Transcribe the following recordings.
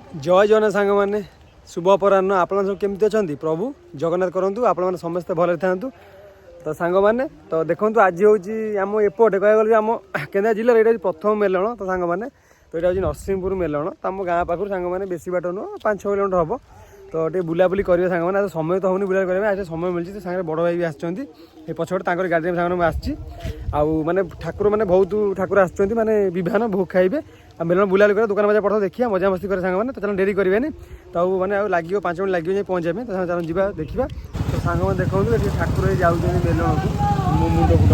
जय जगन्नाथ सांग मैंने शुभ अपराह्न आप सब केमती अच्छा प्रभु जगन्नाथ करूँ आपण समस्ते भले था तो सांग मैंने तो देखो आज हूँ आम एपटे कह गल आम केन्द्रा जिले ये प्रथम मेलण तो सांग मैंने तो यहाँ हूँ नरसिंहपुर मेलण तो आम गाँ पाखर सांग मैंने बेसी बाट नुह 5-6 किलोमीटर हम तो ये बुलाबुली करेंगे सांग मैंने समय तो होनी बुला आज समय मिलती तो सांगे बड़ भाई भी आसछन्ती पछपटे गाड़ी सांग आसी आने ठाकुर मैंने बहुत ठाकुर आसछन्ती माने विभान भोग खाइबे आ मेलन बुलाबुली कर दुकान बजार पढ़ा देखिए मजा मस्ती करे सांग मैंने तो चलो डेरी करेंगे तो मैंने लगे 5 मिनट लगे पहुँचे तो चलो जा देखा तो सांग मैंने देखते ठाकुर जाऊँ मेलन को मुंड फुट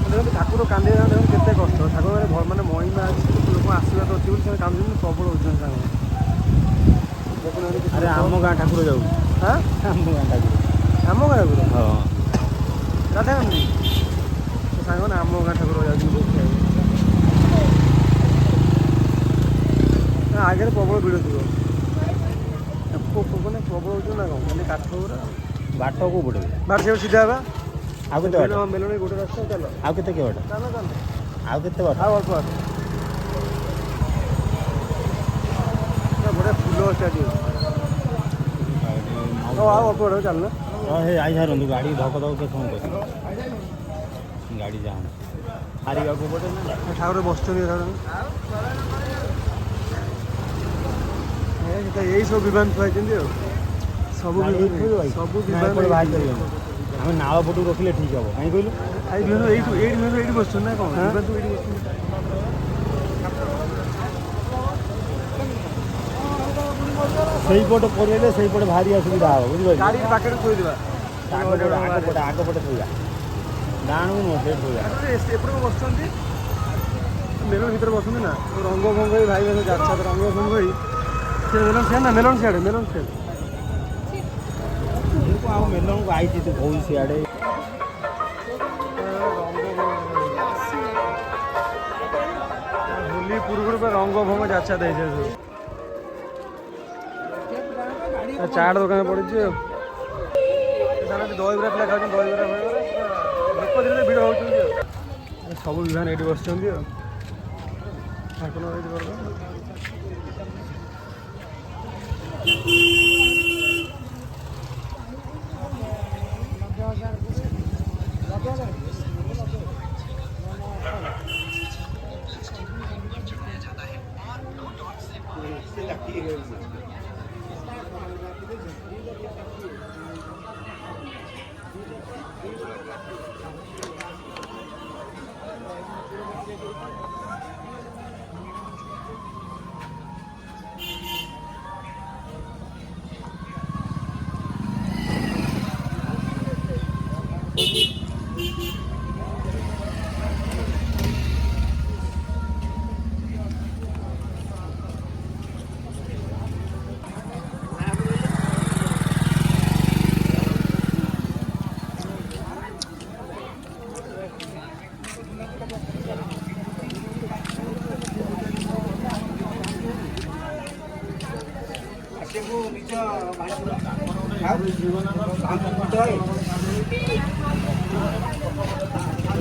देखते ठाकुर कांदे केते कष्ट ठाकुर मैंने महिमा लोक आशीर्वाद अच्छी से कांदे प्रबल होती सांग अरे आम गाँ ठाकुर जाऊ हाँ आम गाँ ठाकुर आम गाँ ठाकुर हाँ राधा गांधी तो सांग मैंने आम गाँ ठाकुर जाऊँ आगे प्रबल भिड़ थी मैंने प्रबल हो ना कौन मैंने काठ बाट को पड़े बाट से सीधा हाँ आउ केते बाट मेलन गोटे रास्ता चलो आउ केते के बाट चलो चलो आउ केते बाट हाँ अल्प बड़े फूल अच्छे अल्प बड़े चलना हे आई सारंतु गाड़ी धक धक के फोन कर गाड़ी जाम हारी को पड़े ना ठाकुर बस यही सब विमान थुआई सब बाहर आम नाल पटू रखिले ठीक हम कहीं कहलु ये बस ना कौन सही पटे पड़े सही पटे भारी असुविधा हम बुझे गाड़ी पाखे थोड़ा आग पटे थोड़ा डाण को नुह से एपटे बस मेलन भर बस ना रंग भंग भाई जाता रंग भंग मेलन सियाड़ ना मेलन सियाड़े मेलन को आई तू कौन सियाड़े होली पूर्व रंग भंग जाचा दे चाट दुकान पड़ी दहीबरा पिला खाऊ दहीबरा लोक धीरे भिड़ हो सब विभान ये बस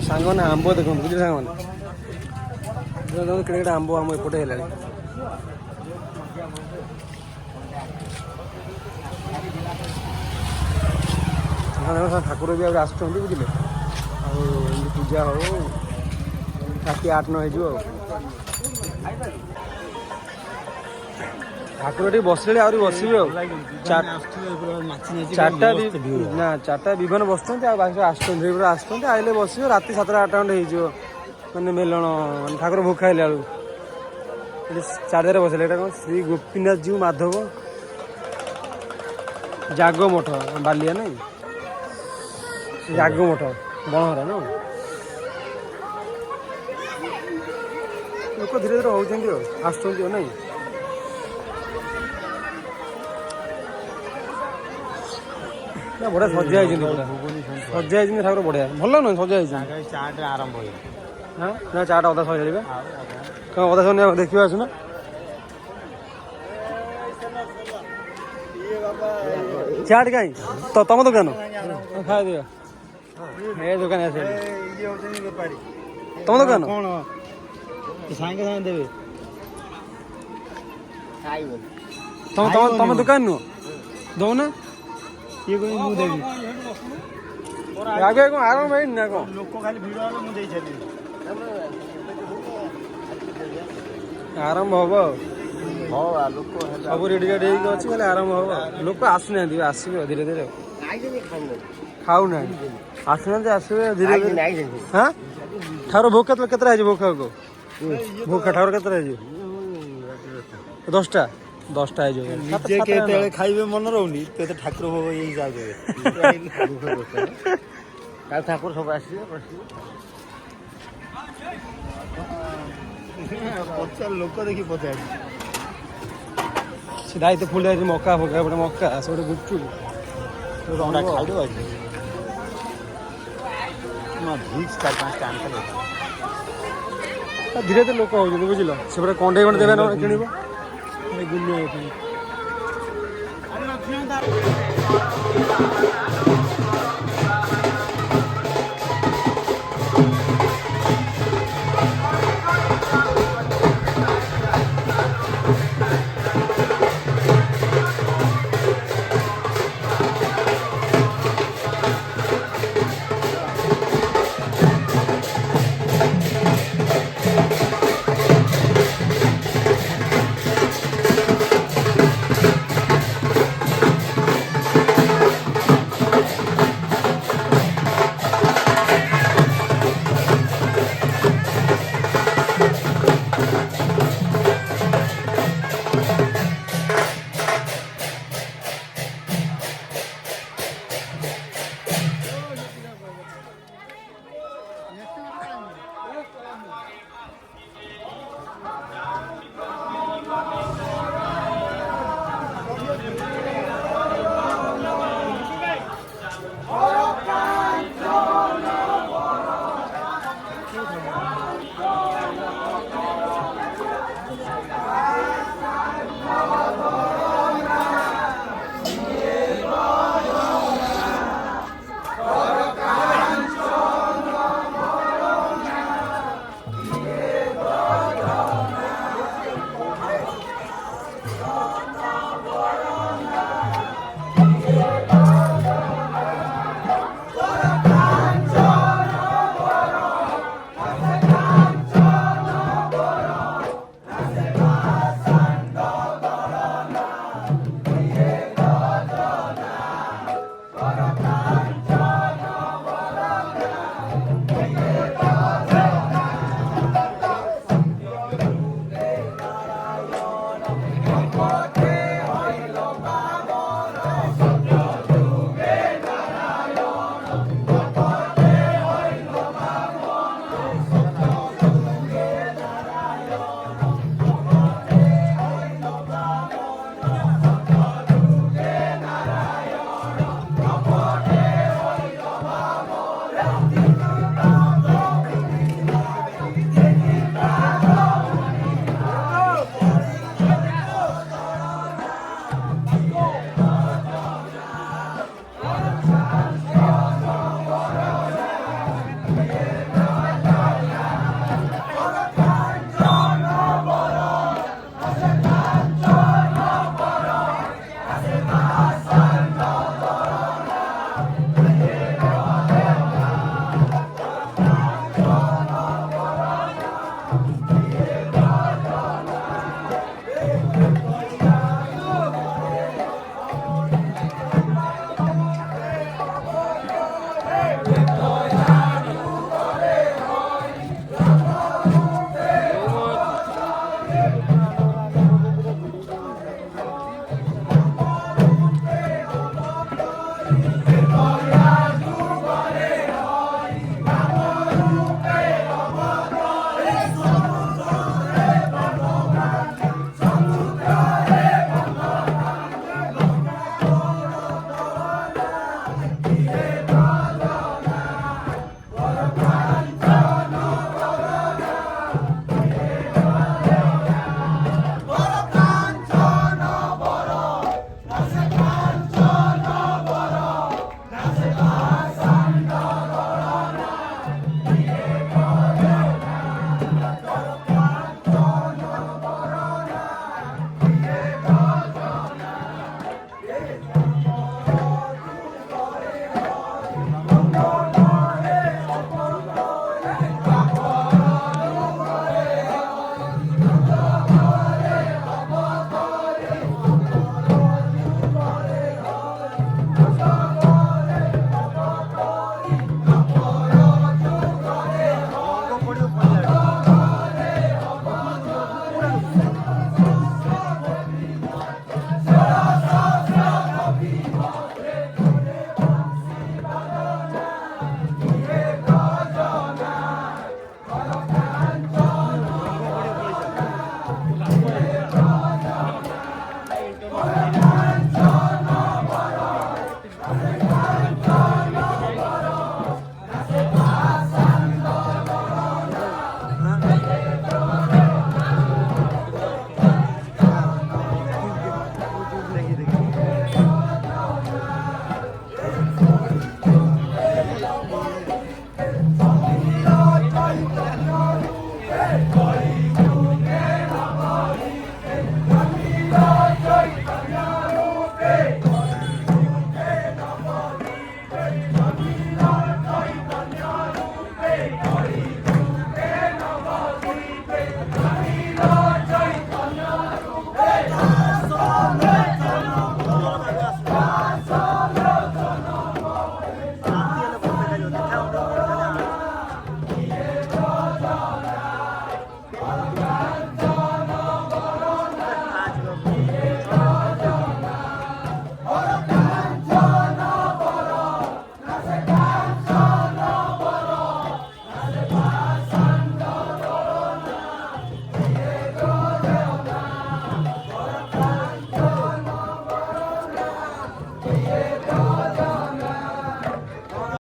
सांग मैंने आंब देखो बुझे सांग मैंने केड़े आंब आम एपटे है ठाकुर भी आस बुझे पूजा हो राति 8-9 हो ठाकुर टी बसले आहरी बसबे चार्टा विमान बस आसले बस राति 7-8 खंडे हो मैंने मेलन ठाकुर भोग खाइले चार्जर बसले कौन श्री गोपीनाथ जीव माधव जाग मठ बालिया नहीं जाग मठ बणहरा ना लोक धीरे धीरे होती आस नहीं बढ़िया सजा सजा ठाकुर बढ़िया भल नुह सजा चाट आरंभ हो हाँ ना चाट अधा सजाड़े कौन अधा सजा देखा आसना चाट कहीं तो तुम दुकान खाए दिया ए दुकान आस तुम दुकान कौन सागे सागे देवे ତମ ଦୋକାନ ନୁହଁ ଦଉନା କିଏ କହି ମୁଁ ଦେବି ଆଗେ କଣ ଆରମ୍ଭ ହେଇନି ନା କଣ ଲୋକ ଖାଲି ଭିଡ଼ ହେଲେ ମୁଁ ଦେଇଥିଲି ଆରମ୍ଭ ହବ ଆଉ ଲୋକ ସବୁ ରେଡି ହେଇକି ଅଛି ଖାଲି ଆରମ୍ଭ ହବ ଲୋକ ଆସୁନାହାନ୍ତି ଆସିବେ ଧୀରେ ଧୀରେ ଖାଉନାହାନ୍ତି ଆସୁନାହାନ୍ତି ଆସିବେ ଧୀରେ ଧୀରେ ହଁ ଠାର ଭୋକ କେତେଟା ହେଇଛି ଭୋକ ଭୋକ ଠାର କେତେଟା ହେଇଯିବ 10ଟା ହେଇଯିବ ନିଜେ କେତେବେଳେ ଖାଇବେ ମନେ ରହୁନି କେତେ ଠାକୁର ଭୋଗ ଏଇ ଯାଉଥିବେ ଠାକୁର ସବୁ ଆସିବେ ପଚାର ଲୋକ ଦେଖି ପଚାର ସେ ଦାୟିତ୍ୱ ଫୁଲ ଅଛି ମକା ଫକା ଗୋଟେ ମକା ସେ ଗୋଟେ ଗୁପଚୁପ ଖାଇଦେବ ଆଜି ଭିକ୍ସ 4-5ଟା ଆଣିଥିଲେ ଧୀରେ ଧୀରେ ଲୋକ ହଉଛନ୍ତି ବୁଝିଲ ସେ ଗୋଟେ କଣ୍ଢେଇ ଖଣ୍ଡେ ଦେବେ ନା କିଣିବ ଗୁଲିଆ